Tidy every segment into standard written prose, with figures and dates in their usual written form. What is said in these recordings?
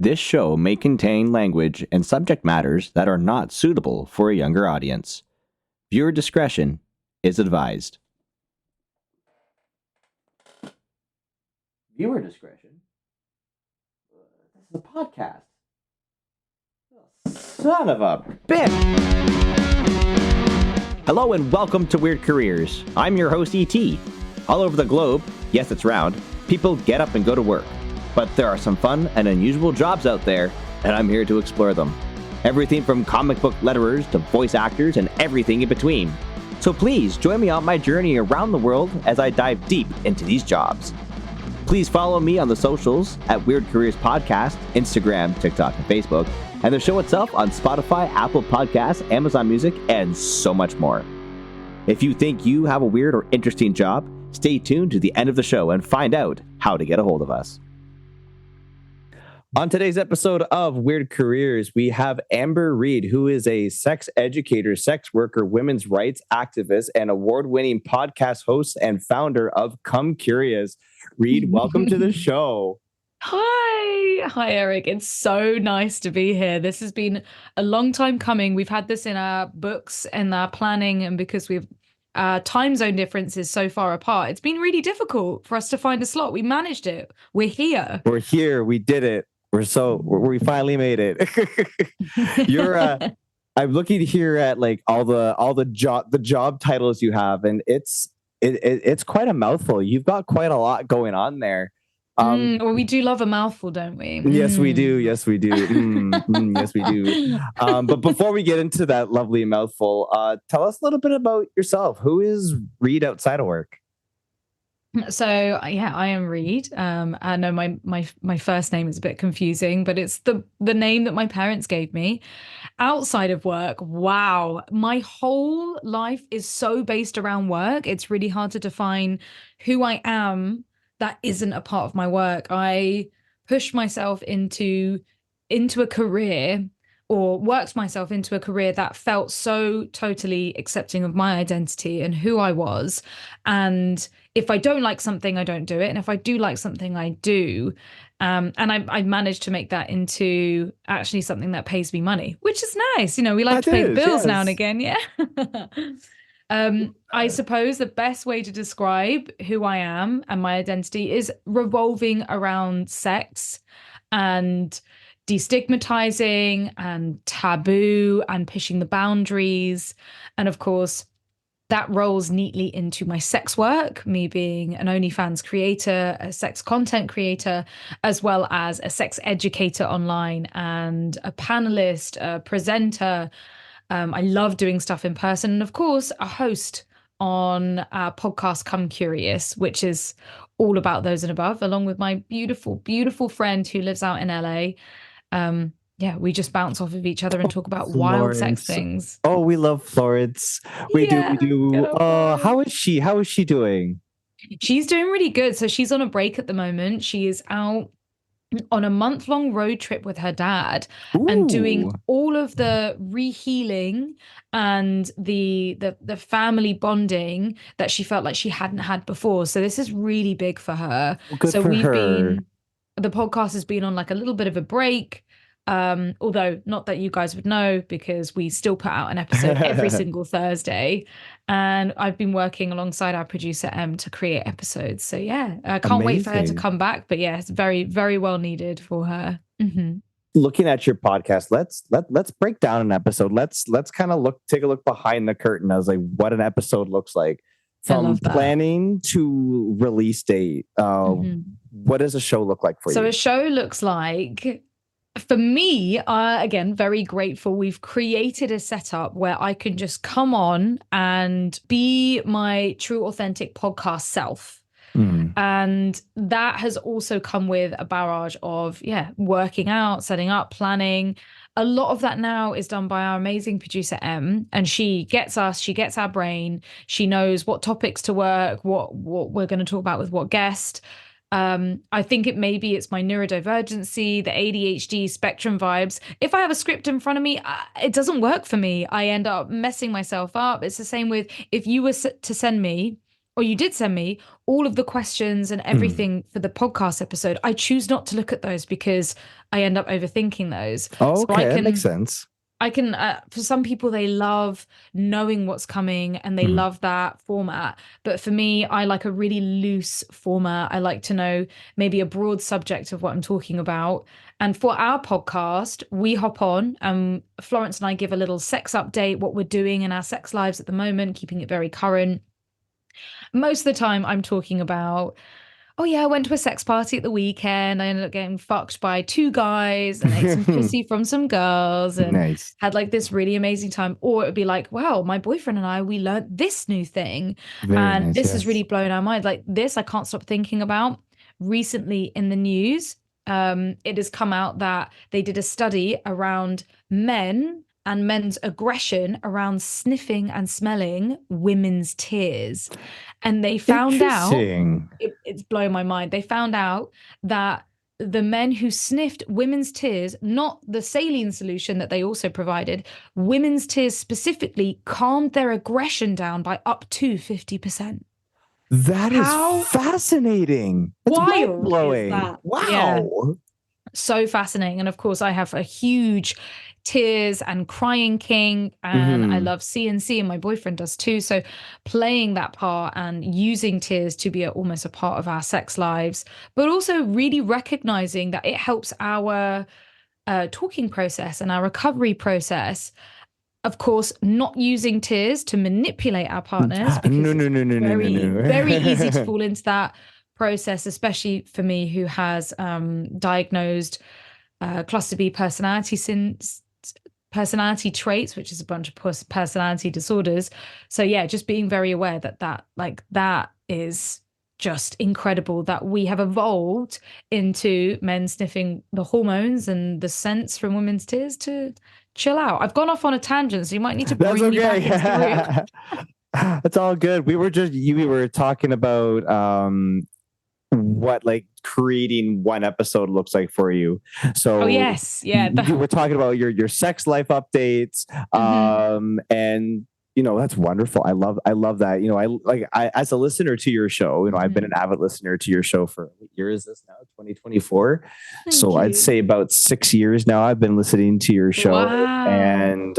This show may contain language and subject matters that are not suitable for a younger audience. Viewer discretion is advised. Viewer discretion? This is a podcast. Son of a bitch! Hello and welcome to Weird Careers. I'm your host, E.T. All over the globe, yes, it's round, people get up and go to work. But there are some fun and unusual jobs out there, and I'm here to explore them. Everything from comic book letterers to voice actors and everything in between. So please join me on my journey around the world as I dive deep into these jobs. Please follow me on the socials at Weird Careers Podcast, Instagram, TikTok, and Facebook, and the show itself on Spotify, Apple Podcasts, Amazon Music, and so much more. If you think you have a weird or interesting job, stay tuned to the end of the show and find out how to get a hold of us. On today's episode of Weird Careers, we have Amber Reed, who is a sex educator, sex worker, women's rights activist, and award-winning podcast host and founder of Come Curious. Reed, welcome to the show. Hi, Eric. It's so nice to be here. This has been a long time coming. We've had this in our books and our planning, and because we've time zone differences so far apart, it's been really difficult for us to find a slot. We managed it. We're here. We did it. We finally made it. I'm looking here at like all the job titles you have, and it's quite a mouthful. You've got quite a lot going on there. Well, we do love a mouthful, don't we? Yes, we do. Yes, we do. Yes, we do. But before we get into that lovely mouthful, tell us a little bit about yourself. Who is Reed outside of work? So yeah, I am Reed. I know my first name is a bit confusing, but it's the name that my parents gave me. Outside of work, wow, my whole life is so based around work. It's really hard to define who I am that isn't a part of my work. I pushed myself into a career, or worked myself into a career that felt so totally accepting of my identity and who I was. And if I don't like something, I don't do it. And if I do like something, I do. And I managed to make that into actually something that pays me money, which is nice. You know, we like to pay the bills now and again. Yeah. I suppose the best way to describe who I am and my identity is revolving around sex and destigmatizing and taboo and pushing the boundaries. And of course, that rolls neatly into my sex work, me being an OnlyFans creator, a sex content creator, as well as a sex educator online and a panelist, a presenter. I love doing stuff in person. And of course, a host on our podcast, Come Curious, which is all about those and above, along with my beautiful, beautiful friend who lives out in LA. Yeah, we just bounce off of each other and talk about wild sex things. Oh, we love Florence. We do. How is she? How is she doing? She's doing really good. So she's on a break at the moment. She is out on a month-long road trip with her dad. Ooh. And doing all of the rehealing and the family bonding that she felt like she hadn't had before. So this is really big for her. Good so for her. The podcast has been on like a little bit of a break. Although not that you guys would know, because we still put out an episode every single Thursday, and I've been working alongside our producer Em to create episodes. So yeah, I can't wait for her to come back. But yeah, it's very, very well needed for her. Mm-hmm. Looking at your podcast, let's break down an episode. Let's kind of take a look behind the curtain as like what an episode looks like from planning to release date. What does a show look like for you? So a show looks like, for me, again, very grateful. We've created a setup where I can just come on and be my true, authentic podcast self. And that has also come with a barrage of, working out, setting up, planning. A lot of that now is done by our amazing producer, Em, and she gets our brain. She knows what topics to work, what we're going to talk about with what guest. I think it's my neurodivergency, the ADHD spectrum vibes. If I have a script in front of me, it doesn't work for me. I end up messing myself up. It's the same with if you were to send me or you did send me all of the questions and everything for the podcast episode. I choose not to look at those because I end up overthinking those. Oh, So okay, that makes sense. for some people, they love knowing what's coming and they love that format. But for me, I like a really loose format. I like to know maybe a broad subject of what I'm talking about. And for our podcast, we hop on and Florence and I give a little sex update, what we're doing in our sex lives at the moment, keeping it very current. Most of the time, I'm talking about, oh yeah, I went to a sex party at the weekend. I ended up getting fucked by two guys and ate some pussy from some girls and Nice. had like this really amazing time. Or it would be like, wow, my boyfriend and I, we learned this new thing. Very And nice, this has yes. really blown our mind. Like this, I can't stop thinking about. Recently in the news, it has come out that they did a study around men and men's aggression around sniffing and smelling women's tears. And they found out, Interesting. it's blowing my mind. They found out that the men who sniffed women's tears, not the saline solution that they also provided, women's tears specifically calmed their aggression down by up to 50%. That is How fascinating. That's wild is mind-blowing. that? Wow. Yeah. So fascinating. And of course, I have a huge tears and crying kink, and I love CNC, and my boyfriend does too. So playing that part and using tears to be almost a part of our sex lives, but also really recognizing that it helps our talking process and our recovery process. Of course, not using tears to manipulate our partners because No, no, it's no, no, no, no, no. very easy to fall into that process, especially for me who has diagnosed cluster B personality traits, which is a bunch of personality disorders. So yeah, just being very aware that is just incredible that we have evolved into men sniffing the hormones and the scents from women's tears to chill out. I've gone off on a tangent, so you might need to That's bring me back okay. into the room. It's all good. We were talking about what like creating one episode looks like for you. So Oh yes, yeah. we're talking about your sex life updates, and that's wonderful. I love that. I as a listener to your show, I've been an avid listener to your show for what year is this now? 2024. So you. I'd say about 6 years now I've been listening to your show. Wow. And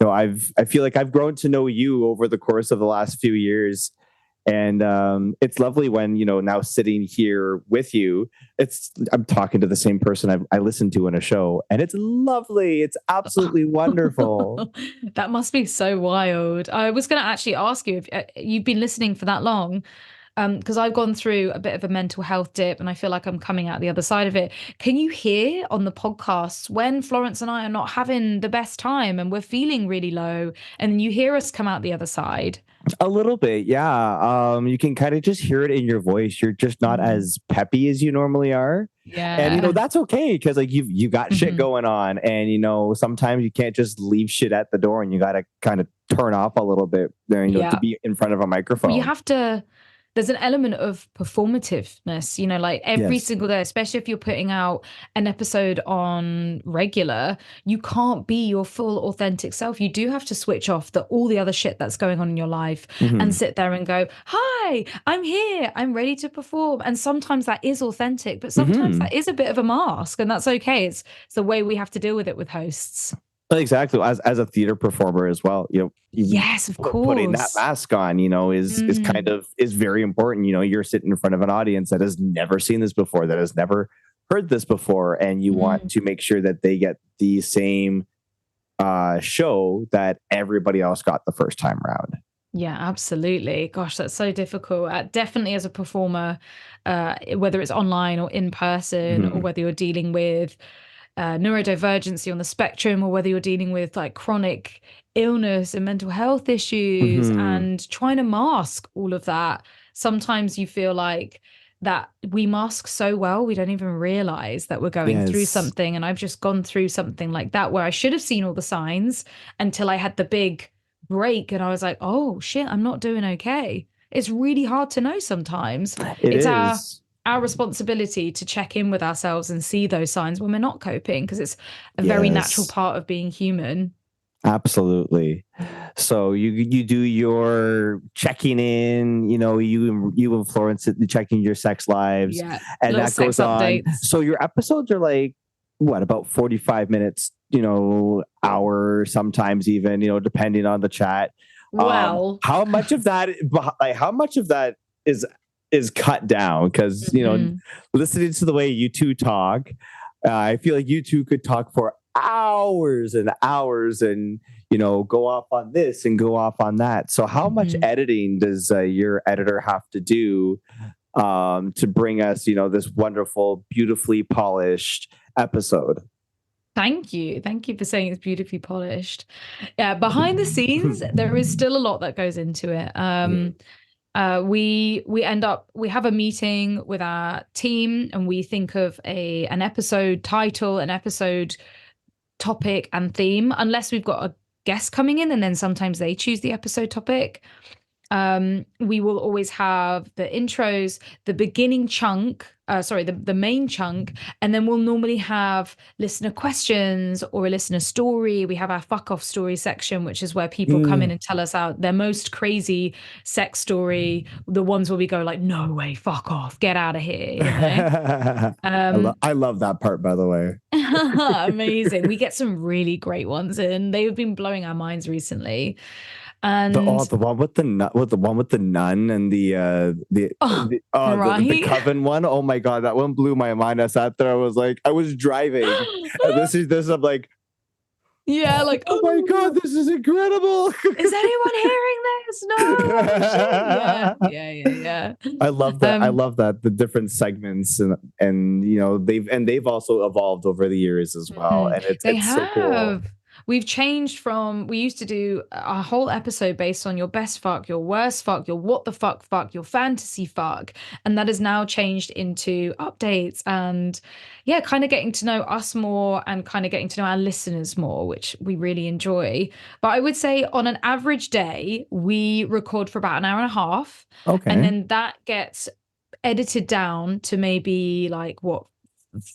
I feel like I've grown to know you over the course of the last few years. And it's lovely when, now sitting here with you, I'm talking to the same person I listened to in a show, and it's lovely. It's absolutely wonderful. That must be so wild. I was going to actually ask you if you've been listening for that long, because I've gone through a bit of a mental health dip and I feel like I'm coming out the other side of it. Can you hear on the podcasts when Florence and I are not having the best time and we're feeling really low, and you hear us come out the other side? A little bit, yeah. You can kind of just hear it in your voice. You're just not as peppy as you normally are. Yeah. And that's okay because like you got shit going on, and sometimes you can't just leave shit at the door, and you got to kind of turn off a little bit there, to be in front of a microphone. You have to. There's an element of performativeness, like every single day, especially if you're putting out an episode on regular, you can't be your full authentic self. You do have to switch off all the other shit that's going on in your life and sit there and go, hi, I'm here. I'm ready to perform. And sometimes that is authentic, but sometimes that is a bit of a mask, and that's okay. It's the way we have to deal with it with hosts. Exactly. As a theater performer as well, yes, of course, putting that mask on, is very important. You're sitting in front of an audience that has never seen this before, that has never heard this before, and you want to make sure that they get the same show that everybody else got the first time around. Yeah, absolutely. Gosh, that's so difficult. Definitely as a performer, whether it's online or in person, or whether you're dealing with neurodivergency on the spectrum, or whether you're dealing with like chronic illness and mental health issues and trying to mask all of that. Sometimes you feel like that we mask so well, we don't even realize that we're going through something. And I've just gone through something like that where I should have seen all the signs until I had the big break and I was like, oh shit, I'm not doing okay. It's really hard to know sometimes. It's our responsibility to check in with ourselves and see those signs when we're not coping, because it's a very natural part of being human. Absolutely. So you do your checking in, you and Florence checking your sex lives, Yeah. and Little that sex goes on. updates. So your episodes are like what, about 45 minutes, hour, sometimes even, depending on the chat. Well, How much of that, is cut down? Because mhm. listening to the way you two talk, I feel like you two could talk for hours and hours, and go off on this and go off on that. So how much Mhm. editing does your editor have to do to bring us, this wonderful, beautifully polished episode? Thank you. Thank you for saying it's beautifully polished. Yeah, behind the scenes, there is still a lot that goes into it. We have a meeting with our team and we think of an episode title, an episode topic and theme, unless we've got a guest coming in, and then sometimes they choose the episode topic. We will always have the intros, the beginning chunk, the main chunk, and then we'll normally have listener questions or a listener story. We have our fuck off story section, which is where people come in and tell us out their most crazy sex story, the ones where we go like, no way, fuck off, get out of here, I love that part, by the way. Amazing. We get some really great ones in. They've been blowing our minds recently. And The one with the nun and the right. coven one. Oh my god, that one blew my mind. I sat there, I was driving. And this I'm like, yeah, like, oh my god, this is incredible. Is anyone hearing this? No. Yeah. I love that. I love that, the different segments, and they've also evolved over the years as well. And it's so cool. We've changed from, we used to do a whole episode based on your best fuck, your worst fuck, your what the fuck, your fantasy fuck. And that has now changed into updates and yeah, kind of getting to know us more and kind of getting to know our listeners more, which we really enjoy. But I would say on an average day, we record for about an hour and a half. Okay. And then that gets edited down to maybe like what,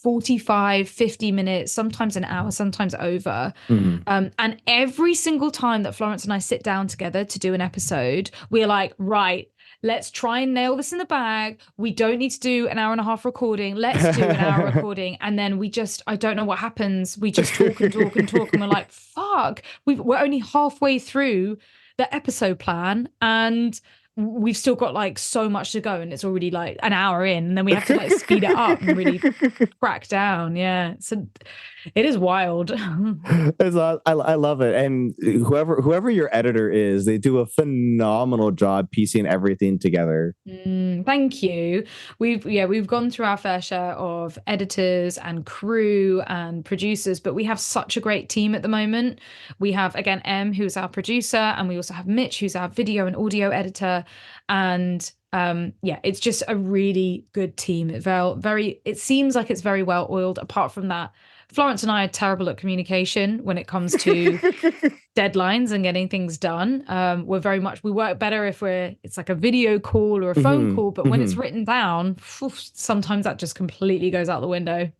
45, 50 minutes, sometimes an hour, sometimes over. And every single time that Florence and I sit down together to do an episode, we're like, right, let's try and nail this in the bag. We don't need to do an hour and a half recording. Let's do an hour recording. And then I don't know what happens. We just talk and talk and talk. And we're like, fuck, we're only halfway through the episode plan. And we've still got like so much to go and it's already like an hour in and then we have to like speed it up and really crack down. Yeah. So it is wild. I love it. And whoever your editor is, they do a phenomenal job piecing everything together. Thank you. We've gone through our fair share of editors and crew and producers, but we have such a great team at the moment. We have again who's our producer, and we also have Mitch, who's our video and audio editor. And it's just a really good team. It seems like it's very well oiled. Apart from that, Florence and I are terrible at communication when it comes to deadlines and getting things done. We work better if it's like a video call or a phone call, but when it's written down, sometimes that just completely goes out the window.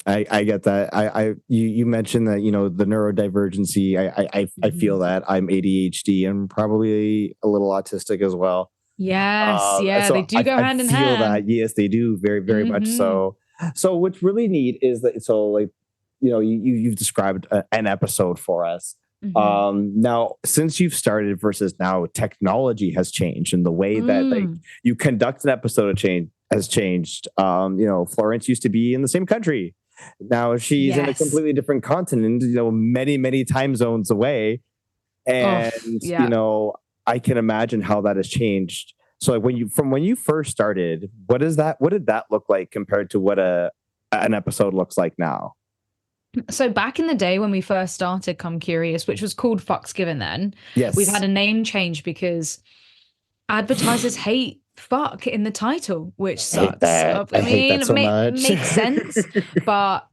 I get that. You mentioned that, the neurodivergency. I feel that I'm ADHD and probably a little autistic as well. Yes, so they do go hand in hand. I feel that. Yes, they do, very, very much so. So what's really neat is that, so like, you've described an episode for us. Now, since you've started versus now, technology has changed, and the way that like you conduct an episode has changed. Florence used to be in the same country. Now she's in a completely different continent, many, many time zones away. And, I can imagine how that has changed. So like when you first started, what did that look like compared to what an episode looks like now? So back in the day when we first started Come Curious, which was called Fucks Given then, yes, we've had a name change because advertisers hate fuck in the title, which sucks. I mean, it makes sense. But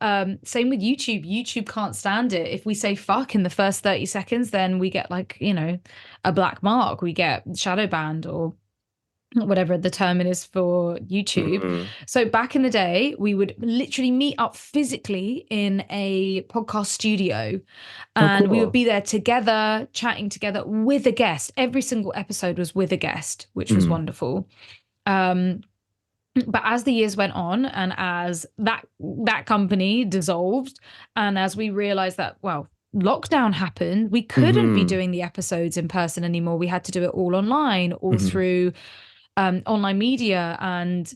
same with YouTube. YouTube can't stand it. If we say fuck in the first 30 seconds, then we get like, a black mark. We get shadow banned or whatever the term is for YouTube. Mhm. So back in the day, we would literally meet up physically in a podcast studio, Oh, and we would cool. be there together, chatting together with a guest. Every single episode was with a guest, which was Mhm. wonderful. But as the years went on, and as that company dissolved, and as we realized that, well, lockdown happened, we couldn't be Mhm. doing the episodes in person anymore. We had to do it all online, all Mhm. through online media. And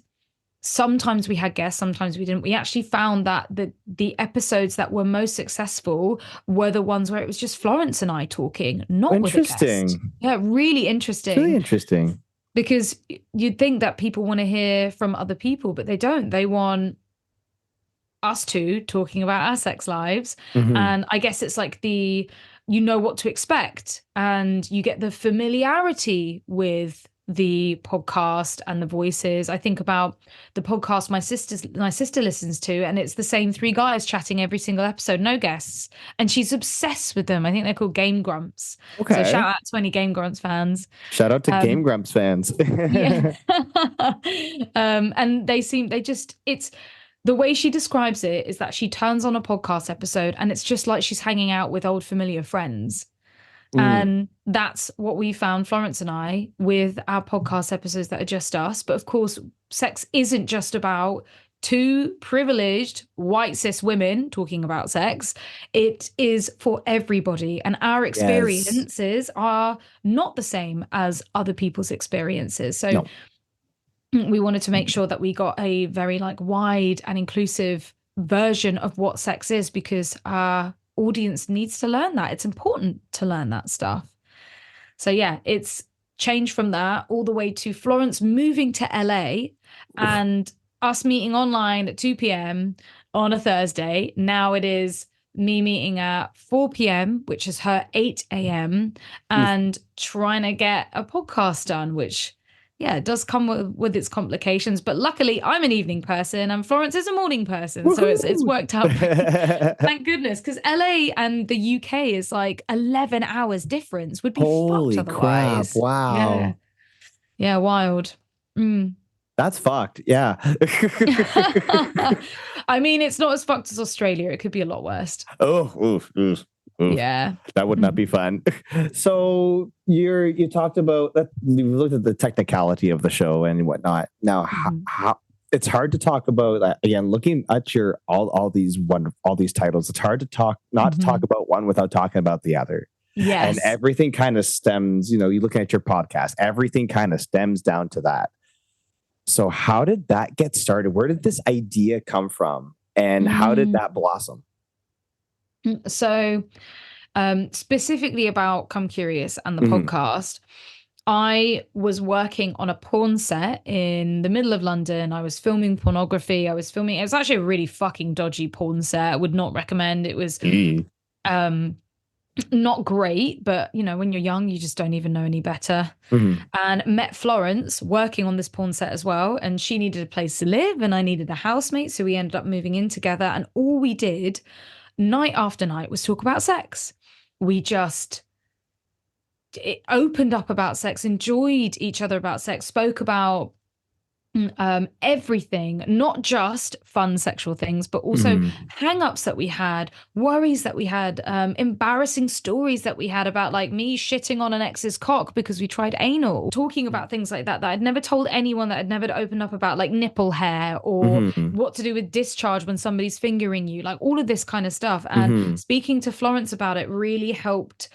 sometimes we had guests, sometimes we didn't. We actually found that the episodes that were most successful were the ones where it was just Florence and I talking, not with a guest. Interesting. Yeah, really It's really interesting, interesting. because you'd think that people want to hear from other people, but they don't. They want us two talking about our sex lives. Mhm. And I guess it's like you know what to expect, and you get the familiarity with the podcast and the voices. I think about the podcast my sister listens to, and it's the same three guys chatting every single episode, no guests. And she's obsessed with them. I think they're called Game Grumps. So shout Okay. out to any Game Grumps fans. Shout out to Game Um, Grumps fans. yeah. And they just, it's the way she describes it is that she turns on a podcast episode and it's just like she's hanging out with old familiar friends. Mm. And that's what we found, Florence and I, with our podcast episodes that are just us. But of course, sex isn't just about two privileged white cis women talking about sex. It is for everybody. And our Yes. experiences are not the same as other people's experiences. So No. we wanted to make sure that we got a very like wide and inclusive version of what sex is, because our audience needs to learn that. It's important to learn that stuff. So yeah, it's changed from that all the way to Florence moving to LA and us meeting online at 2 p.m. on a Thursday. Now it is me meeting at 4 p.m., which is her 8 a.m., Oof. and trying to get a podcast done, which yeah, it does come with its complications. But luckily, I'm an evening person and Florence is a morning person. So it's Woohoo! worked out. Thank goodness. Because LA and the UK is like 11 hours difference. Would be fucked Holy crap. otherwise. Yeah. Wow. Yeah, wild. Mm. That's fucked. Yeah. I mean, it's not as fucked as Australia. It could be a lot worse. Oh, oof, oof, oof. Yeah. That would not be fun. So you talked about that. You looked at the technicality of the show and whatnot. Now, how it's hard to talk about again. Looking at your all these titles, it's hard to not to talk about one without talking about the other. Yes. And everything kind of stems. You're looking at your podcast. Everything kind of stems down to that. So how did that get started? Where did this idea come from? And how did that blossom? So specifically about Come Curious and the podcast, I was working on a porn set in the middle of London. I was filming pornography. It was actually a really fucking dodgy porn set. I would not recommend. It was not great, but when you're young, you just don't even know any better. And met Florence working on this porn set as well. And she needed a place to live and I needed a housemate. So we ended up moving in together. And all we did night after night was talk about sex. It opened up about sex, enjoyed each other about sex, spoke about everything, not just fun sexual things, but also hang-ups that we had, worries that we had, embarrassing stories that we had about like me shitting on an ex's cock because we tried anal, talking about things like that I'd never told anyone, that I'd never opened up about, like nipple hair or what to do with discharge when somebody's fingering you, like all of this kind of stuff. And speaking to Florence about it really helped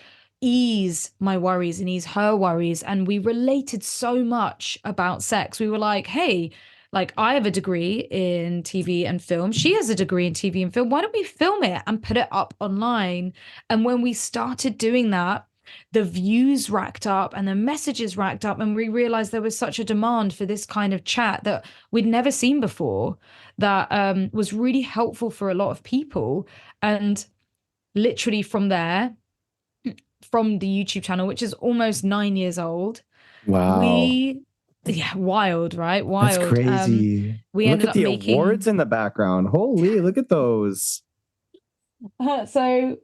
ease my worries and ease her worries. And we related so much about sex. We were like, hey, like I have a degree in TV and film. She has a degree in TV and film. Why don't we film it and put it up online? And when we started doing that, the views racked up and the messages racked up. And we realized there was such a demand for this kind of chat that we'd never seen before, that was really helpful for a lot of people. And literally from there, from the YouTube channel, which is almost 9 years old. Wow. Wild, right? Wild. That's crazy. We ended up making awards in the background. Holy, look at those. So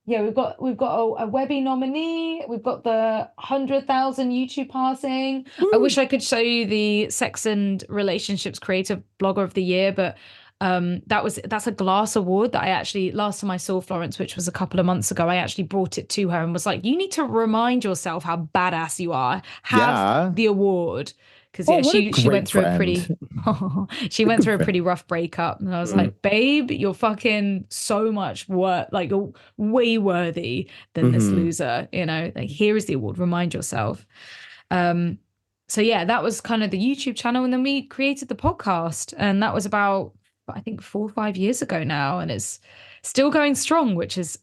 Yeah, we've got a Webby nominee. We've got the 100,000 YouTube passing. I Woo! wish I could show you the Sex and Relationships Creative Blogger of the Year, but that's a glass award that I actually last time I saw Florence, which was a couple of months ago, I actually brought it to her and was like, "You need to remind yourself how badass you are. Have Yeah. the award." Because Oh, yeah, what a she great went through a friend. pretty she A went good through a friend. pretty rough breakup, and I was Mm. like, "Babe, you're fucking so much worth, like you're way worthy than this Hmm. loser, you know, like here is the award, remind yourself." um so yeah, that was kind of the YouTube channel, and then we created the podcast, and that was about, I think, 4 or 5 years ago now, and it's still going strong, which is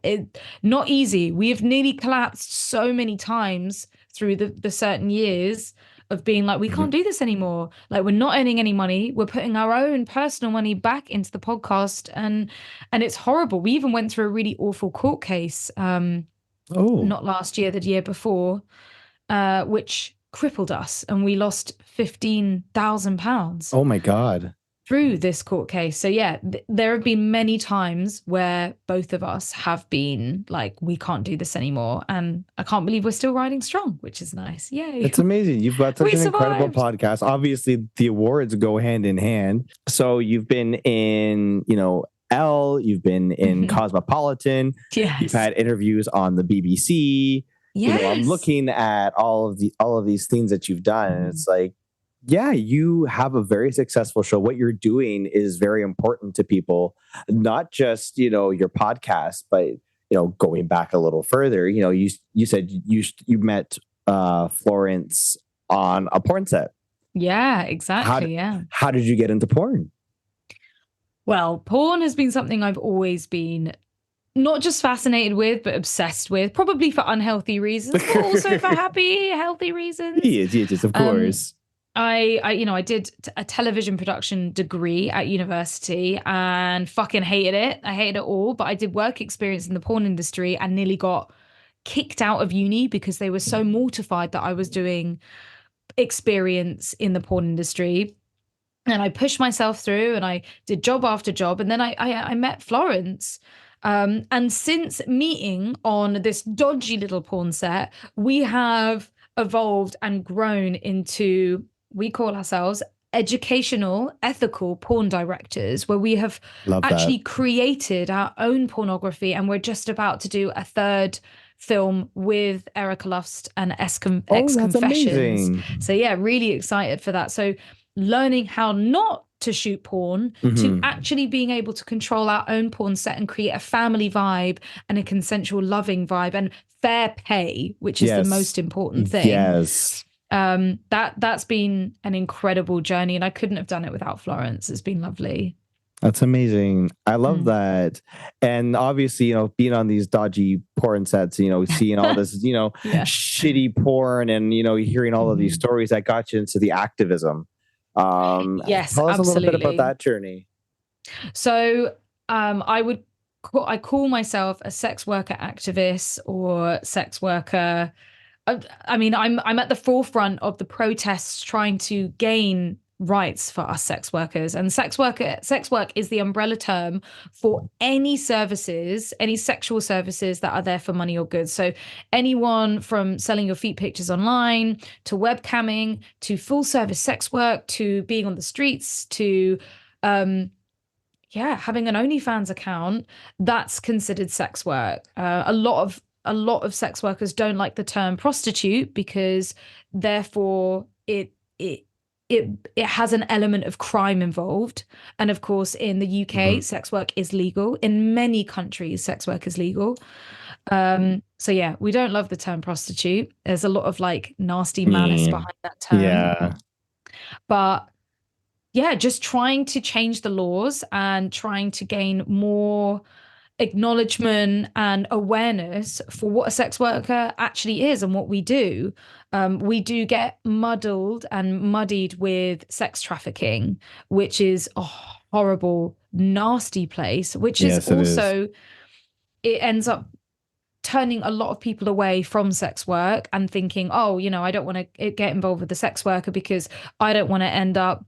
it not easy. We have nearly collapsed so many times through the certain years of being like, we Hmm. can't do this anymore. Like, we're not earning any money. We're putting our own personal money back into the podcast, and it's horrible. We even went through a really awful court case, Oh, not last year, the year before, which crippled us, and we lost £15,000 oh my God. through this court case. So yeah, there have been many times where both of us have been like, we can't do this anymore, and I can't believe we're still riding strong, which is nice. Yay. It's amazing. You've got such We an incredible survived. podcast. Obviously, the awards go hand in hand. So you've been in, Elle, you've been in Mhm. Cosmopolitan, you've Yes. had interviews on the BBC. I'm Yes. looking at all of these things that you've done, and Mhm. it's like, yeah, you have a very successful show. What you're doing is very important to people, not just, your podcast, but going back a little further, you said you met Florence on a porn set. Yeah, How exactly. did, Yeah. how did you get into porn? Well, porn has been something I've always been not just fascinated with, but obsessed with, probably for unhealthy reasons, but also for happy, healthy reasons. Yes, yes, yes, of Um, course. I did a television production degree at university and fucking hated it. I hated it all, but I did work experience in the porn industry and nearly got kicked out of uni because they were so mortified that I was doing experience in the porn industry. And I pushed myself through, and I did job after job, and then I met Florence. And since meeting on this dodgy little porn set, we have evolved and grown into, we call ourselves educational, ethical porn directors, where we have Love that. actually created our own pornography, and we're just about to do a third film with Erica Lust and Oh, X that's Confessions. amazing. So yeah, really excited for that. So learning how not to shoot porn, to Hmm. actually being able to control our own porn set and create a family vibe and a consensual loving vibe and fair pay, which is the Yes. most important thing. Yes. That's been an incredible journey, and I couldn't have done it without Florence. It's been lovely. That's amazing. I love Mm. that. And obviously, being on these dodgy porn sets, seeing all this, Yeah. shitty porn and, hearing all of these Mhm. stories that got you into the activism. Yes, Tell us a little bit about absolutely. that journey. So I call myself a sex worker activist or sex worker. I mean, I'm at the forefront of the protests trying to gain rights for us sex workers. And sex work is the umbrella term for any services, any sexual services that are there for money or goods. So anyone from selling your feet pictures online to webcamming to full service sex work to being on the streets to having an OnlyFans account, that's considered sex work. A lot of sex workers don't like the term prostitute because therefore it has an element of crime involved. And of course, in the UK, Mhm. sex work is legal. In many countries, sex work is legal. So yeah, we don't love the term prostitute. There's a lot of like nasty malice Yeah. behind that term. Yeah. But yeah, just trying to change the laws and trying to gain more acknowledgement and awareness for what a sex worker actually is and what we do. We do get muddled and muddied with sex trafficking, which is a horrible, nasty place, which is Yes, it is. also, it ends up turning a lot of people away from sex work and thinking, oh, I don't want to get involved with the sex worker because I don't want to end up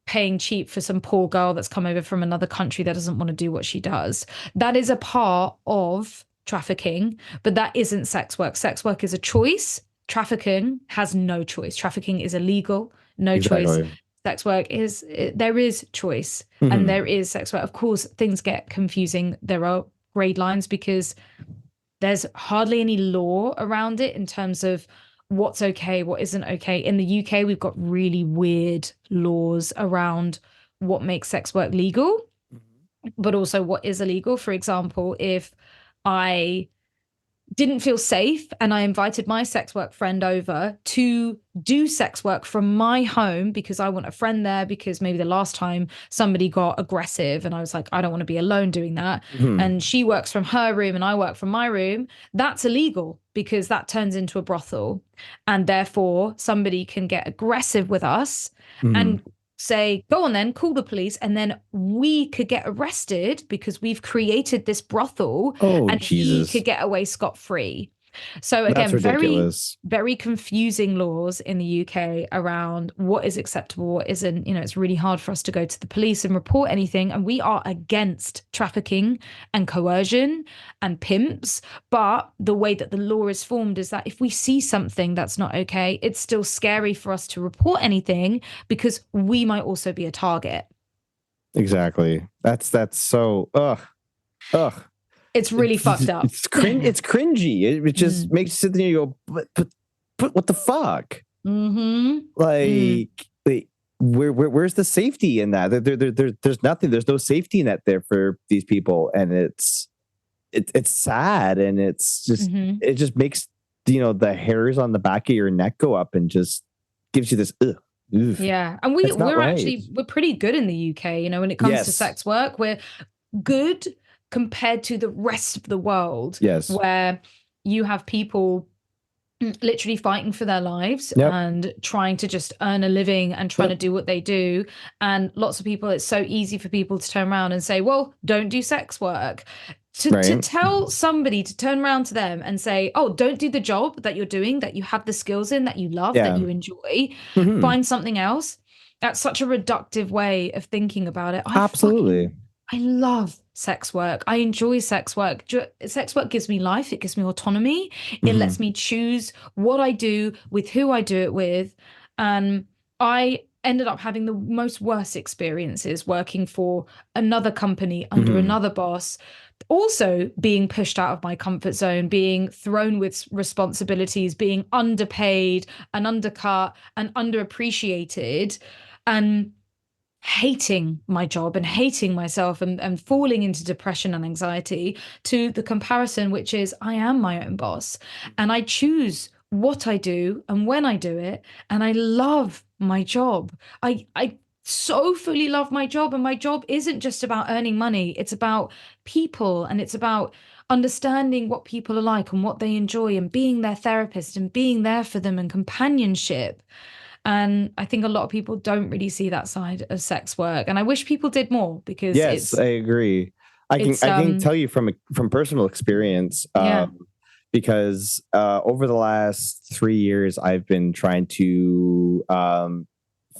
paying cheap for some poor girl that's come over from another country that doesn't want to do what she does. That is a part of trafficking, but that isn't sex work. Sex work is a choice. Trafficking has no choice. Trafficking is illegal, no choice. Exactly. Sex work there is choice, and Mhm. there is sex work. Of course, things get confusing. There are grade lines because there's hardly any law around it in terms of what's okay, what isn't okay. In the UK, we've got really weird laws around what makes sex work legal, but also what is illegal. For example, if I didn't feel safe and I invited my sex work friend over to do sex work from my home because I want a friend there, because maybe the last time somebody got aggressive and I was like, I don't want to be alone doing that. Mhm. And she works from her room and I work from my room. That's illegal because that turns into a brothel. And therefore, somebody can get aggressive with us Mhm. and say, go on then, call the police. And then we could get arrested because we've created this brothel, Oh, and he Jesus. could get away scot-free. So That's again, very, ridiculous. very confusing laws in the UK around what is acceptable, what isn't. It's really hard for us to go to the police and report anything. And we are against trafficking and coercion and pimps. But the way that the law is formed is that if we see something that's not okay, it's still scary for us to report anything because we might also be a target. Exactly. That's so ugh. It's really fucked up. It's cringy. It just Mm. makes you sit there and you go, but what the fuck? Mm-hmm. Like, where's the safety in that? There's nothing. There's no safety net there for these people, and it's sad, and it's just Mm-hmm. it just makes the hairs on the back of your neck go up, and just gives you this oof. Yeah. And It's not right. we're pretty good in the UK, when it comes to Yes. sex work. We're good compared to the rest of the world, Yes. where you have people literally fighting for their lives Yep. and trying to just earn a living and trying to do what they do. And lots of people, it's so easy for people to turn around and say, well, don't do sex work. To Right. tell somebody to turn around to them and say, oh, don't do the job that you're doing, that you have the skills in, that you love, that Yeah. you enjoy, Mhm. find something else. That's such a reductive way of thinking about it. Absolutely. I love sex work. I enjoy sex work. Sex work gives me life. It gives me autonomy. It Mhm. lets me choose what I do with who I do it with. And I ended up having the most worst experiences working for another company under Mhm. another boss, also being pushed out of my comfort zone, being thrown with responsibilities, being underpaid and undercut and underappreciated. And hating my job and hating myself and falling into depression and anxiety, to the comparison, which is I am my own boss and I choose what I do and when I do it. And I love my job. I so fully love my job. And my job isn't just about earning money. It's about people, and it's about understanding what people are like and what they enjoy, and being their therapist and being there for them, and companionship. And I think a lot of people don't really see that side of sex work. And I wish people did more, because Yes, I agree. I can tell you from personal experience, yeah. because over the last 3 years, I've been trying to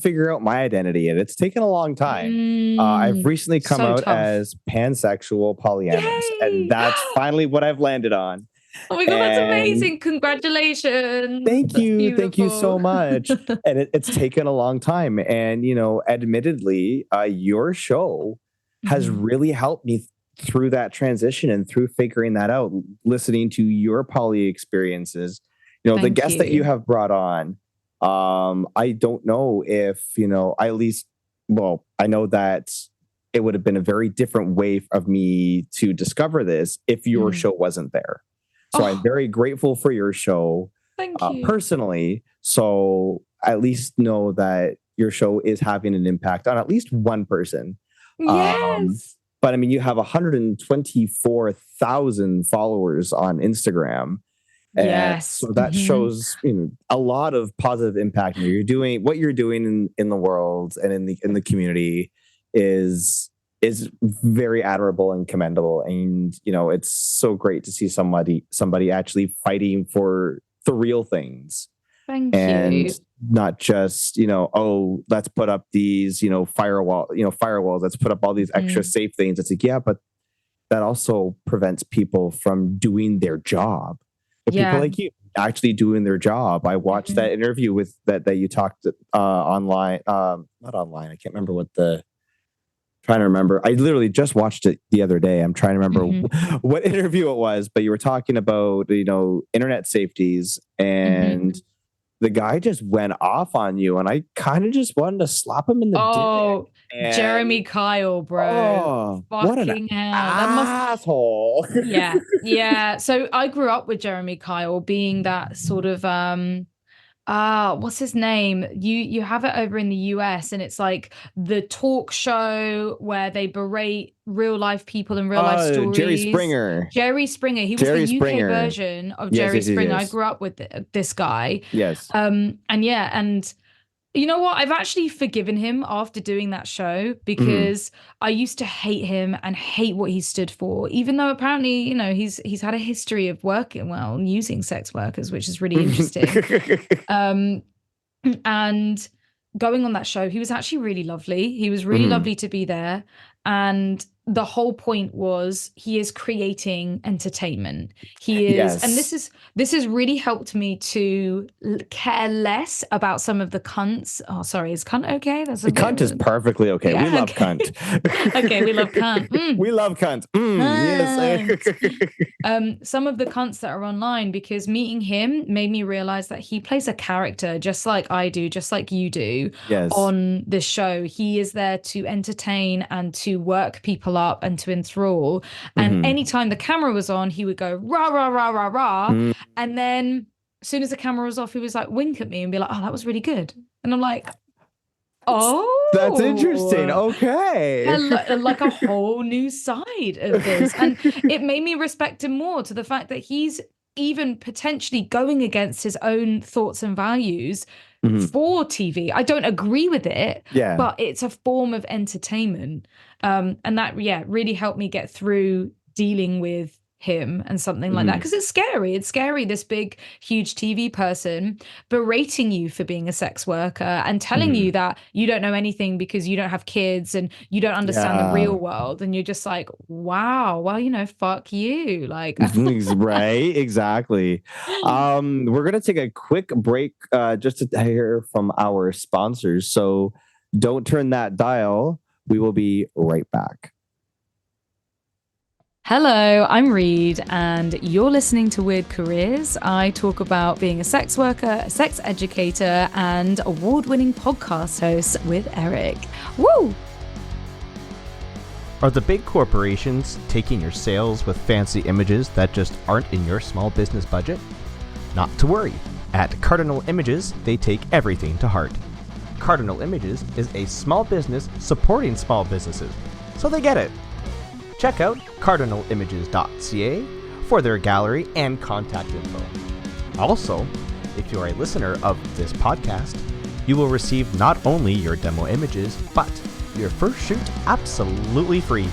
figure out my identity, and it's taken a long time. I've recently come So out tough. as pansexual polyamorous, and Yay! that's finally what I've landed on. Oh my God, that's And amazing. Congratulations. thank That's you so beautiful. much. And it's taken a long time, and admittedly, your show has Mhm. really helped me through that transition and through figuring that out. Listening to your poly experiences, the Thank guests that you you. have brought on. I don't know if I at least, well, I know that it would have been a very different way of me to discover this if your Mm. show wasn't there. So I'm Oh, very grateful for your show thank you. personally. So at least know that your show is having an impact on at least one person. Um, Yes. but I mean, you have 124,000 followers on Instagram. And Yes. so that Mhm. shows a lot of positive impact. You're doing what you're doing in the world and in the community is very admirable and commendable. And it's so great to see somebody actually fighting for the real things. Thank And you. not just, oh, let's put up these, firewalls, let's put up all these extra safe things. It's like, yeah, but that also prevents people from doing their job. But people like you actually doing their job. I watched that interview with that you talked online, not online. I can't remember trying to remember. I literally just watched it the other day. I'm trying to remember what interview it was, but you were talking about, internet safeties, and the guy just went off on you, and I kind of just wanted to slap him in the dick. Jeremy Kyle, bro. What an asshole. Yeah. So I grew up with Jeremy Kyle being that sort of what's his name? You have it over in the US, and it's like the talk show where they berate real life people and real life stories. Jerry Springer. He was the UK version of Jerry Springer. Yes. I grew up with this guy. Yes. And you know what? I've actually forgiven him after doing that show, because I used to hate him and hate what he stood for, even though apparently, he's had a history of working and using sex workers, which is really interesting. And going on that show, he was actually really lovely. He was really lovely to be there. And the whole point was he is creating entertainment. He is, and this has really helped me to care less about some of the cunts. Oh, sorry, is cunt okay? The cunt is perfectly okay. Yeah, we love cunt. Okay, we love cunt. We love cunt. Yes. Some of the cunts that are online, because meeting him made me realize that he plays a character just like I do, just like you do. Yes. On this show, he is there to entertain and to work people up and to enthrall. And anytime the camera was on, he would go rah rah rah rah rah, and then as soon as the camera was off, he was like wink at me and be like, "Oh, that was really good." And I'm like, "Oh, that's interesting." Okay, like a whole new side of this, and it made me respect him more, to the fact that he's even potentially going against his own thoughts and values for TV. I don't agree with it, but it's a form of entertainment. And that, really helped me get through dealing with him and something like that, because it's scary. It's scary, this big huge TV person berating you for being a sex worker and telling you that you don't know anything because you don't have kids and you don't understand the real world, and you're just like, wow, well, fuck you, like. Right, exactly. We're gonna take a quick break just to hear from our sponsors, so don't turn that dial. We will be right back. Hello, I'm Reed, and you're listening to Weird Careers. I talk about being a sex worker, a sex educator, and award-winning podcast host with Eric. Woo! Are the big corporations taking your sales with fancy images that just aren't in your small business budget? Not to worry. At Cardinal Images, they take everything to heart. Cardinal Images is a small business supporting small businesses, so they get it. Check out cardinalimages.ca for their gallery and contact info. Also, if you're a listener of this podcast, you will receive not only your demo images, but your first shoot absolutely free.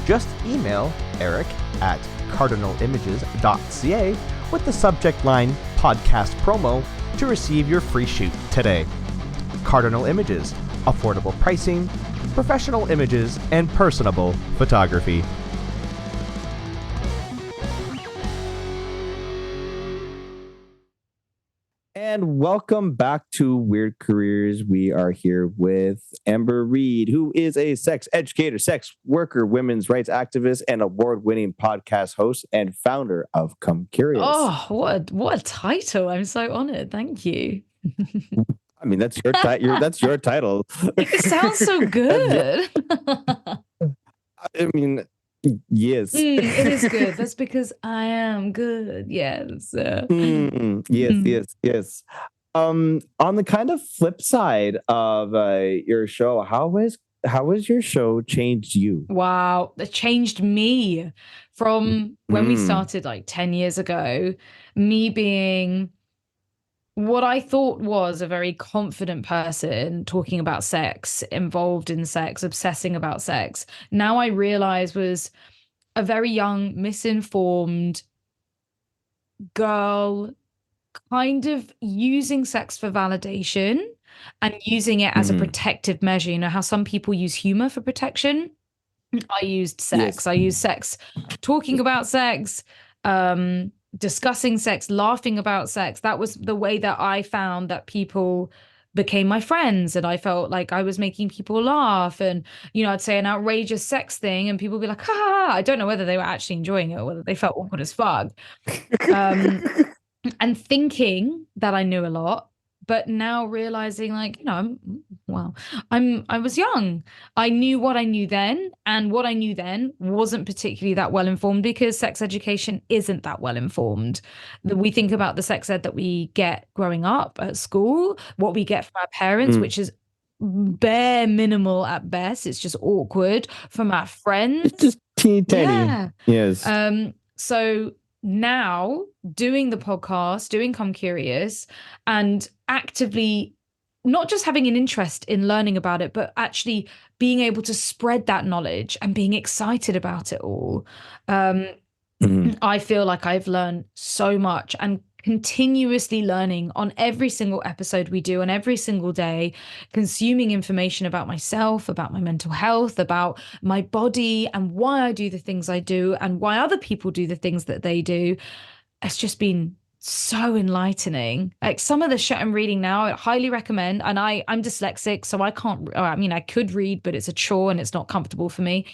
Just email Eric at cardinalimages.ca with the subject line podcast promo to receive your free shoot today. Cardinal Images, affordable pricing, professional images, and personable photography. And welcome back to Weird Careers. We are here with Amber Reed, who is a sex educator, sex worker, women's rights activist, and award-winning podcast host and founder of Come Curious. Oh, what a title. I'm so honored. Thank you. I mean, that's your that's your title. It sounds so good. I mean, yes. It is good. That's because I am good. Yes. Yes. On the kind of flip side of your show, how has your show changed you? Wow, it changed me from when we started like 10 years ago. Me being what I thought was a very confident person talking about sex, involved in sex, obsessing about sex. Now I realize was a very young, misinformed girl kind of using sex for validation and using it as a protective measure. You know how some people use humor for protection? I used sex. Yes. I used sex, talking about sex, discussing sex, laughing about sex. That was the way that I found that people became my friends, and I felt like I was making people laugh. And I'd say an outrageous sex thing and people would be like, ha. I don't know whether they were actually enjoying it or whether they felt awkward as fuck. And thinking that I knew a lot, but now realizing, like, I was young. I knew what I knew then, and what I knew then wasn't particularly that well informed, because sex education isn't that well informed. We think about the sex ed that we get growing up at school, what we get from our parents, which is bare minimal at best. It's just awkward. From our friends, It's just teeny tiny. yeah. Yes. So now doing the podcast, doing Come Curious, and actively not just having an interest in learning about it, but actually being able to spread that knowledge and being excited about it all. I feel like I've learned so much, and continuously learning on every single episode we do, and every single day consuming information about myself, about my mental health, about my body, and why I do the things I do and why other people do the things that they do. It's just been so enlightening. Like some of the shit I'm reading now, I highly recommend. And I'm dyslexic, so I can't, I mean, I could read, but it's a chore and it's not comfortable for me.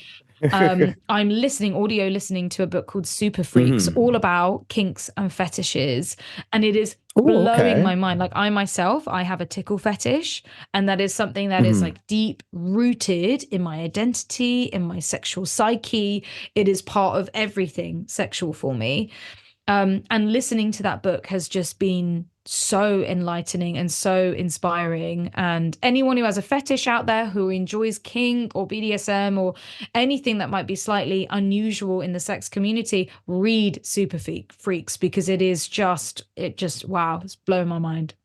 I'm audio listening to a book called Super Freaks, all about kinks and fetishes. And it is blowing my mind. Like I myself, I have a tickle fetish, and that is something that is like deep rooted in my identity, in my sexual psyche. It is part of everything sexual for me. And listening to that book has just been so enlightening and so inspiring. And anyone who has a fetish out there, who enjoys kink or BDSM or anything that might be slightly unusual in the sex community, read Super Freaks, because it just wow, it's blowing my mind.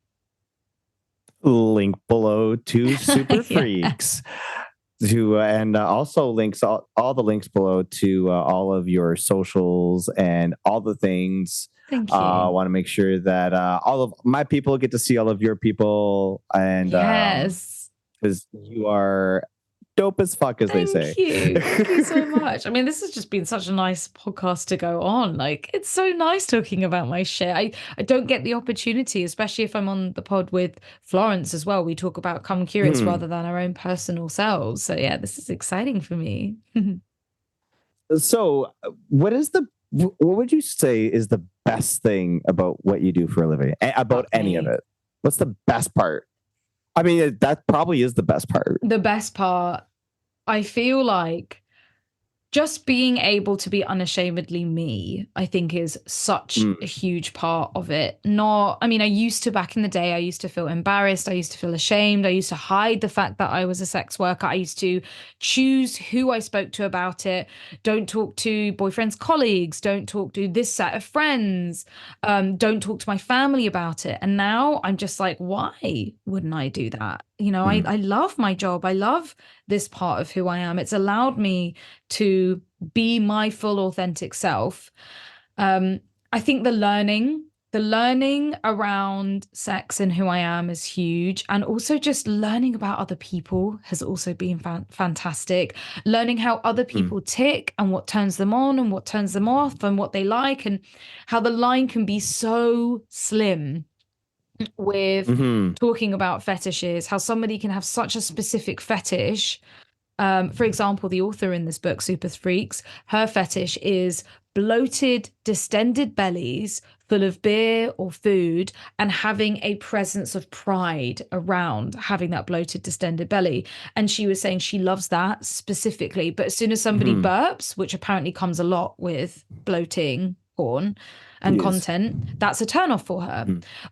Link below to Super Freaks. And also links all the links below to all of your socials and all the things. Thank you. I want to make sure that all of my people get to see all of your people, and yes, because you are dope as fuck, as they say. Thank you so much. I mean, this has just been such a nice podcast to go on. Like, it's so nice talking about my shit. I don't get the opportunity, especially if I'm on the pod with Florence as well. We talk about Come Curious rather than our own personal selves. So yeah, this is exciting for me. So what would you say is the best thing about what you do for a living? About any of it? What's the best part? I mean, that probably is the best part. The best part, I feel like just being able to be unashamedly me, I think, is such a huge part of it. I used to, back in the day, I used to feel embarrassed. I used to feel ashamed. I used to hide the fact that I was a sex worker. I used to choose who I spoke to about it. Don't talk to boyfriend's colleagues. Don't talk to this set of friends. Don't talk to my family about it. And now I'm just like, why wouldn't I do that? I love my job. I love this part of who I am. It's allowed me to be my full authentic self. I think the learning around sex and who I am is huge. And also just learning about other people has also been fantastic. Learning how other people tick and what turns them on and what turns them off and what they like, and how the line can be so slim with talking about fetishes, how somebody can have such a specific fetish. For example, the author in this book, Super Freaks, her fetish is bloated, distended bellies full of beer or food, and having a presence of pride around having that bloated, distended belly. And she was saying she loves that specifically. But as soon as somebody burps, which apparently comes a lot with bloating porn and content, that's a turn off for her.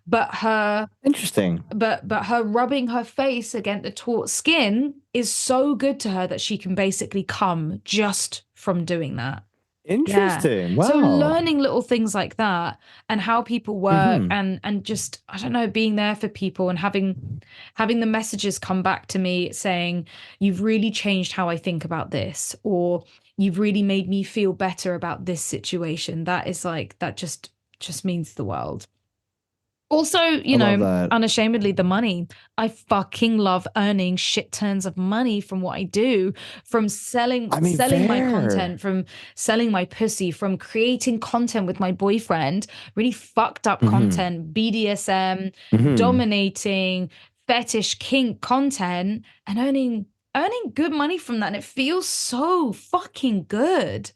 But her her rubbing her face against the taut skin is so good to her that she can basically come just from doing that. Interesting. Yeah. Wow. So learning little things like that, and how people work, and just, I don't know, being there for people, and having the messages come back to me saying, you've really changed how I think about this, or you've really made me feel better about this situation. That is like, that just means the world. Also, I love that. unashamedly, the money. I fucking love earning shit tons of money from what I do, from selling I mean, selling my fair. content, from selling my pussy, from creating content with my boyfriend, really fucked up Hmm. content, BDSM, Hmm. dominating, fetish, kink content, and earning good money from that. And it feels so fucking good.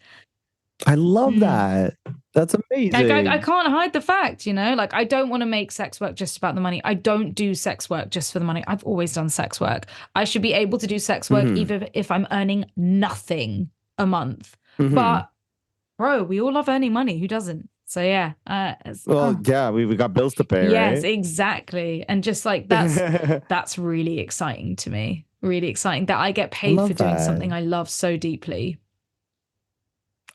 I love Mm. that. That's Like I amazing. can't hide the fact, like I don't want to make sex work just about the money. I don't do sex work just for the money. I've always done sex work. I should be able to do sex work Hmm. even if I'm earning nothing a month. Hmm. But bro, we all love earning money. Who doesn't? So yeah, Well, yeah, we got bills to pay, yes, right? exactly. And just like that's really exciting to me. Really exciting that I get I paid for love doing that. something I love so deeply.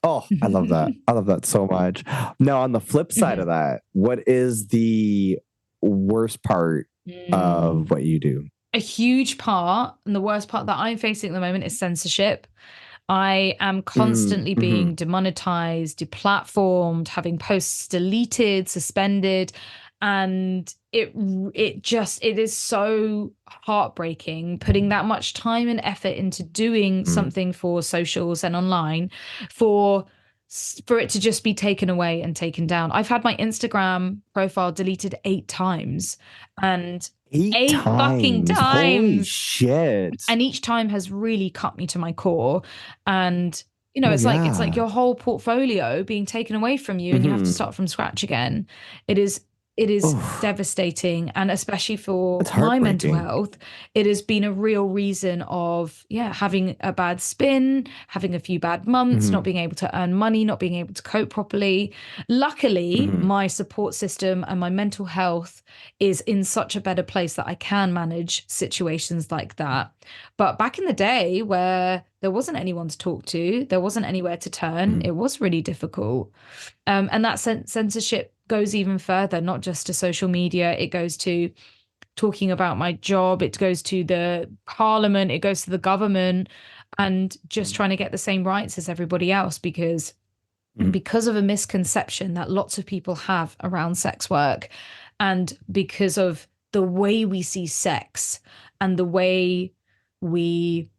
Oh, I love that. I love that so much. Now, on the flip side of that, what is the worst part Mm. of what you do? A huge part, and the worst part that I'm facing at the moment is censorship. I am constantly Mm-hmm. being demonetized, deplatformed, having posts deleted, suspended, and it is so heartbreaking putting that much time and effort into doing something for socials and online for for it to just be taken away and taken down. I've had my Instagram profile deleted 8 times, and Eight 8 fucking times. Holy times, shit. and each time has really cut me to my core. And Oh, it's like yeah. your whole portfolio being taken away from you and you have to Mm-hmm. start from scratch again. It is Oh, devastating, and especially for that's my mental heartbreaking. health, it has been a real reason of, yeah, having a bad spin, having a few bad months, not Mm-hmm. being able to earn money, not being able to cope properly. Luckily, Mm-hmm. my support system and my mental health is in such a better place that I can manage situations like that. But back in the day where there wasn't anyone to talk to, there wasn't anywhere to turn, Mm-hmm. it was really difficult. And that censorship goes even further, not just to social media. It goes to talking about my job. It goes to the parliament. It goes to the government, and just trying to get the same rights as everybody else, because of a misconception that lots of people have around sex work, and because of the way we see sex and the way we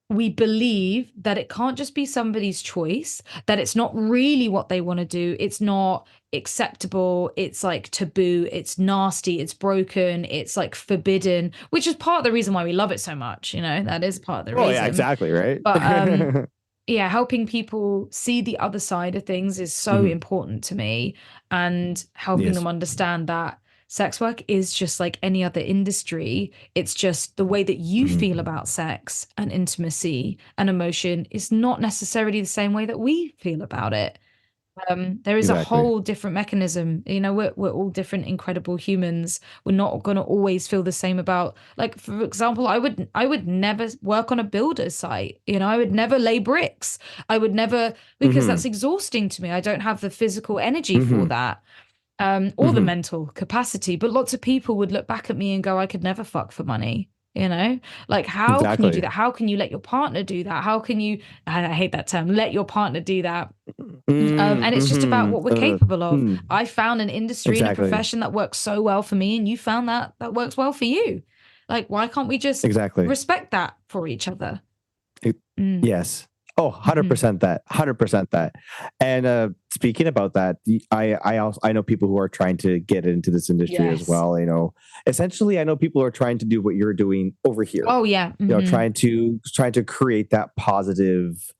we believe that it can't just be somebody's choice, that it's not really what they want to do. It's not acceptable. It's like taboo. It's nasty. It's broken. It's like forbidden, which is part of the reason why we love it so much. That is part of the Oh, yeah, reason. exactly, right? But yeah, helping people see the other side of things is so Mhm. important to me, and helping Yes. them understand that sex work is just like any other industry. It's just the way that you Mhm. feel about sex and intimacy and emotion is not necessarily the same way that we feel about it. There is a Exactly. whole different mechanism. We're all different, incredible humans. We're not going to always feel the same about, like, for example, I would never work on a builder's site. I would never lay bricks. I would never, because that's Mhm. exhausting to me. I don't have the physical energy for Mhm. that, or the Mhm. mental capacity. But lots of people would look back at me and go, I could never fuck for money. Like, how can you do Exactly. that? How can you let your partner do that? How can you, I hate that term, let your partner do that? And it's just about Mhm. what we're capable of. Mm. I found an industry and a Exactly. profession that works so well for me, and you found that works well for you. Like, why can't we just Exactly. respect that for each other? It- Mm. yes. Oh, Mhm. 100% that. 100% that. And speaking about that, I know people who are trying to get into this industry as Yes. well. Essentially, I know people who are trying to do what you're doing over here. Oh, yeah. Mhm. Trying to create that positive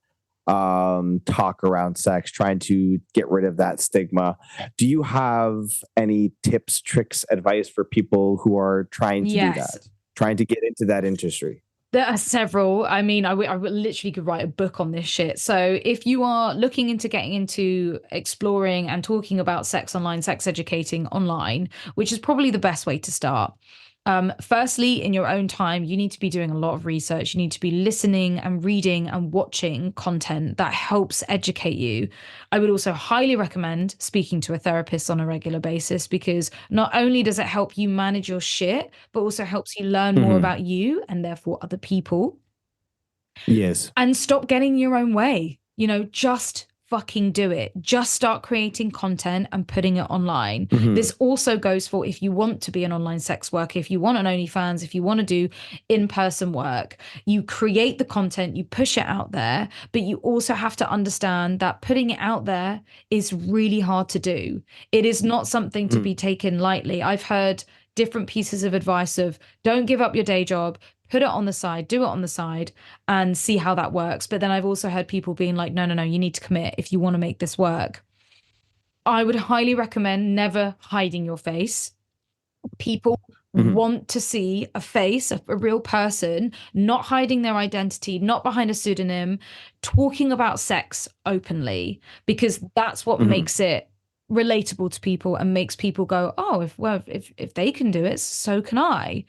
talk around sex, trying to get rid of that stigma. Do you have any tips, tricks, advice for people who are trying to do Yes. that, trying to get into that industry? There are several. I mean, I literally could write a book on this shit. So if you are looking into getting into exploring and talking about sex online, sex educating online, which is probably the best way to start. Firstly, in your own time, you need to be doing a lot of research. You need to be listening and reading and watching content that helps educate you. I would also highly recommend speaking to a therapist on a regular basis, because not only does it help you manage your shit, but also helps you learn more Mhm. about you and therefore other people. Yes. And stop getting your own way. Just fucking do it. Just start creating content and putting it online. This also goes for if you want to be an online sex worker, if you want an OnlyFans, if you want to do in-person work, you create the content, you push it out there, but you also have to understand that putting it out there is really hard to do. It is not something to be taken lightly. I've heard different pieces of advice of don't give up your day job, put it on the side, do it on the side and see how that works. But then I've also heard people being like, no, you need to commit if you want to make this work. I would highly recommend never hiding your face. People want to see a face, a real person, not hiding their identity, not behind a pseudonym, talking about sex openly, because that's what makes it relatable to people and makes people go, oh, if they can do it, so can I.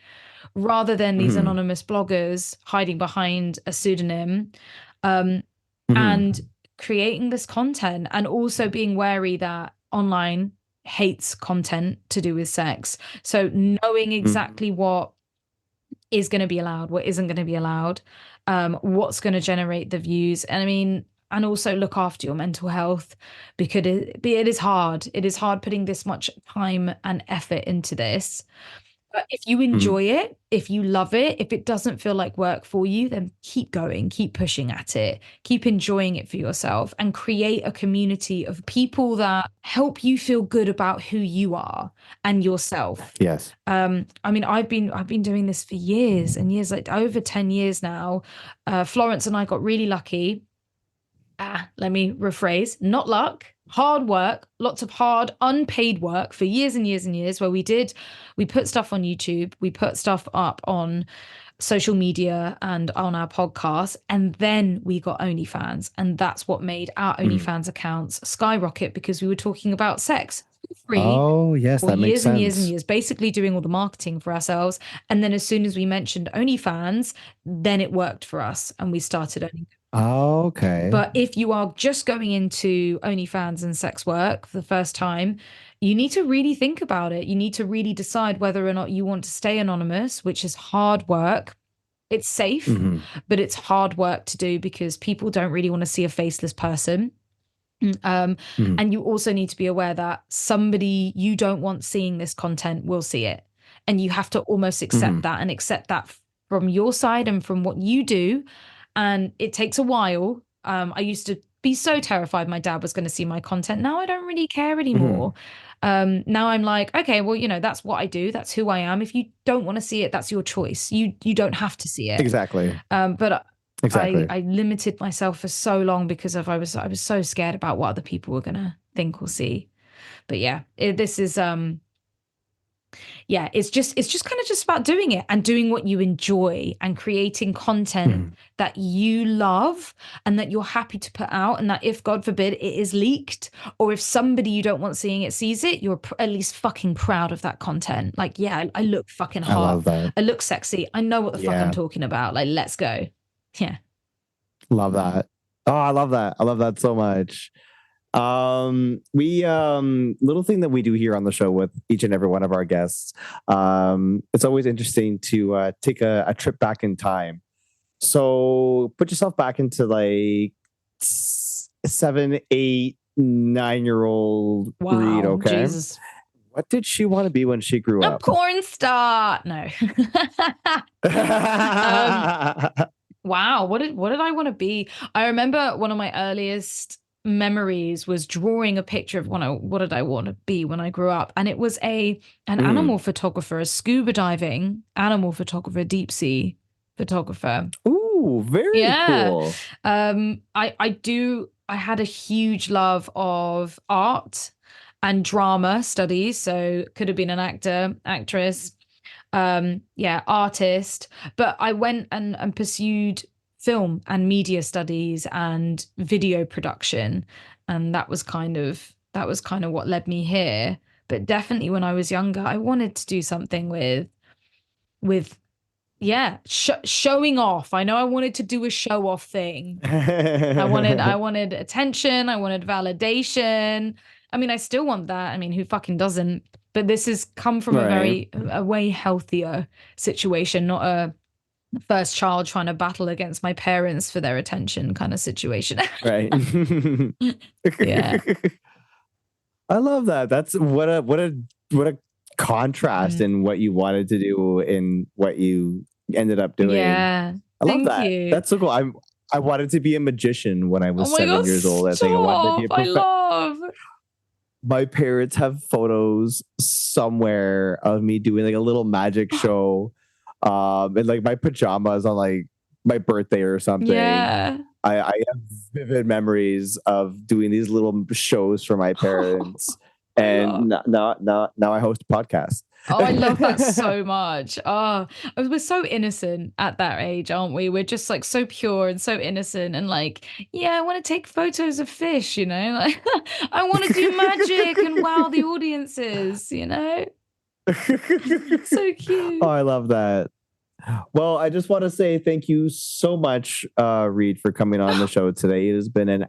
Rather than these anonymous bloggers hiding behind a pseudonym and creating this content, and also being wary that online hates content to do with sex. So knowing exactly what is going to be allowed, what isn't going to be allowed, what's going to generate the views. And I mean, and also look after your mental health, because it is hard. It is hard putting this much time and effort into this. But if you enjoy it, if you love it, if it doesn't feel like work for you, then keep going, keep pushing at it, keep enjoying it for yourself, and create a community of people that help you feel good about who you are and yourself. Yes. I mean, I've been doing this for years and years, like over 10 years now. Florence and I got really lucky. Let me rephrase, not luck, hard work, lots of hard unpaid work for years and years and years, where we put stuff on YouTube, we put stuff up on social media and on our podcast, and then we got OnlyFans, and that's what made our OnlyFans accounts skyrocket, because we were talking about sex free. Oh yes, that makes sense. And years and years, basically doing all the marketing for ourselves. And then as soon as we mentioned OnlyFans, then it worked for us and we started OnlyFans. Oh, okay. But if you are just going into OnlyFans and sex work for the first time, you need to really think about it. You need to really decide whether or not you want to stay anonymous, which is hard work. It's safe, but it's hard work to do because people don't really want to see a faceless person. And you also need to be aware that somebody you don't want seeing this content will see it. And you have to almost accept that, and accept that from your side and from what you do. And it takes a while. I used to be so terrified my dad was going to see my content. Now I don't really care anymore. Now I'm like, okay, well, that's what I do. That's who I am. If you don't want to see it, that's your choice. You don't have to see it. Exactly. But exactly. I limited myself for so long because I was so scared about what other people were going to think or see. But yeah, this is it's just kind of just about doing it and doing what you enjoy and creating content that you love and that you're happy to put out, and that if God forbid it is leaked, or if somebody you don't want seeing it sees it, you're at least fucking proud of that content. Like, yeah, I look fucking hot. I love that. I look sexy. I know what the fuck I'm talking about. Like, let's go. Yeah. Love that. Oh, I love that. I love that so much. We little thing that we do here on the show with each and every one of our guests, it's always interesting to take a trip back in time. So put yourself back into like 7, 8, 9-year-old Reed. Okay, Jesus. What did she want to be when she grew up? A porn star. No. Wow. What did I want to be? I remember one of my earliest memories was drawing a picture of what did I want to be when I grew up, and it was an animal photographer, a scuba diving animal photographer, deep sea photographer. Ooh, very cool. I had a huge love of art and drama studies, so could have been an actor, actress, artist, but I went and pursued film and media studies and video production, and that was kind of what led me here. But definitely when I was younger, I wanted to do something with showing off. I know I wanted to do a show off thing. I wanted attention, I wanted validation. I mean, I still want that. I mean, who fucking doesn't? But this has come from a way healthier situation, not a first child trying to battle against my parents for their attention kind of situation. Right. Yeah. I love that. That's what a contrast in what you wanted to do and what you ended up doing. Yeah. I love Thank that. you. That's so cool. I wanted to be a magician when I was Oh my 7 God, years old. I think I wanted to be stop. I love. My parents have photos somewhere of me doing like a little magic show, in like my pajamas on like my birthday or something. Yeah. I have vivid memories of doing these little shows for my parents, and now I host a podcast. Oh, I love that so much. Oh, we're so innocent at that age, aren't we? We're just like so pure and so innocent and like, yeah, I want to take photos of fish, you know? Like I want to do magic and wow the audiences, you know? So cute. Oh, I love that. Well, I just want to say thank you so much, Reed, for coming on the show today. It has been an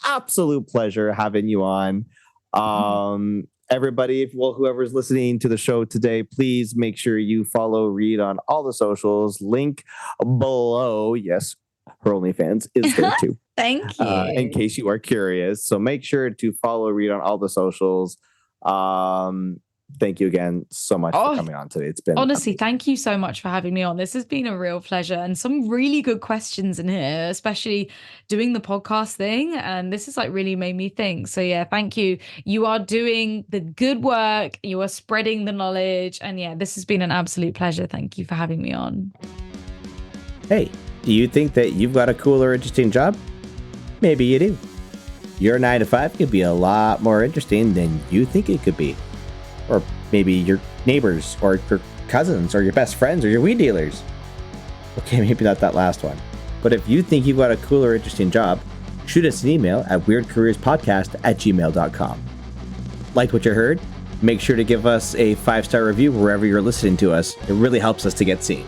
absolute pleasure having you on. Everybody, whoever's listening to the show today, please make sure you follow Reed on all the socials. Link below. Yes, her OnlyFans is there too. Thank you. In case you are curious. So make sure to follow Reed on all the socials. Thank you again so much for coming on today. It's been honestly, thank you so much for having me on. This has been a real pleasure and some really good questions in here, especially doing the podcast thing. And this has like really made me think. So yeah, thank you. You are doing the good work. You are spreading the knowledge. And yeah, this has been an absolute pleasure. Thank you for having me on. Hey, do you think that you've got a cool or interesting job? Maybe you do. Your 9 to 5 could be a lot more interesting than you think it could be. Or maybe your neighbors or your cousins or your best friends or your weed dealers. Okay, maybe not that last one. But if you think you've got a cool or interesting job, shoot us an email at weirdcareerspodcast@gmail.com. Liked what you heard? Make sure to give us a 5-star review wherever you're listening to us. It really helps us to get seen.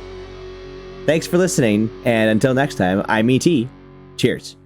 Thanks for listening, and until next time, I'm E.T. Cheers.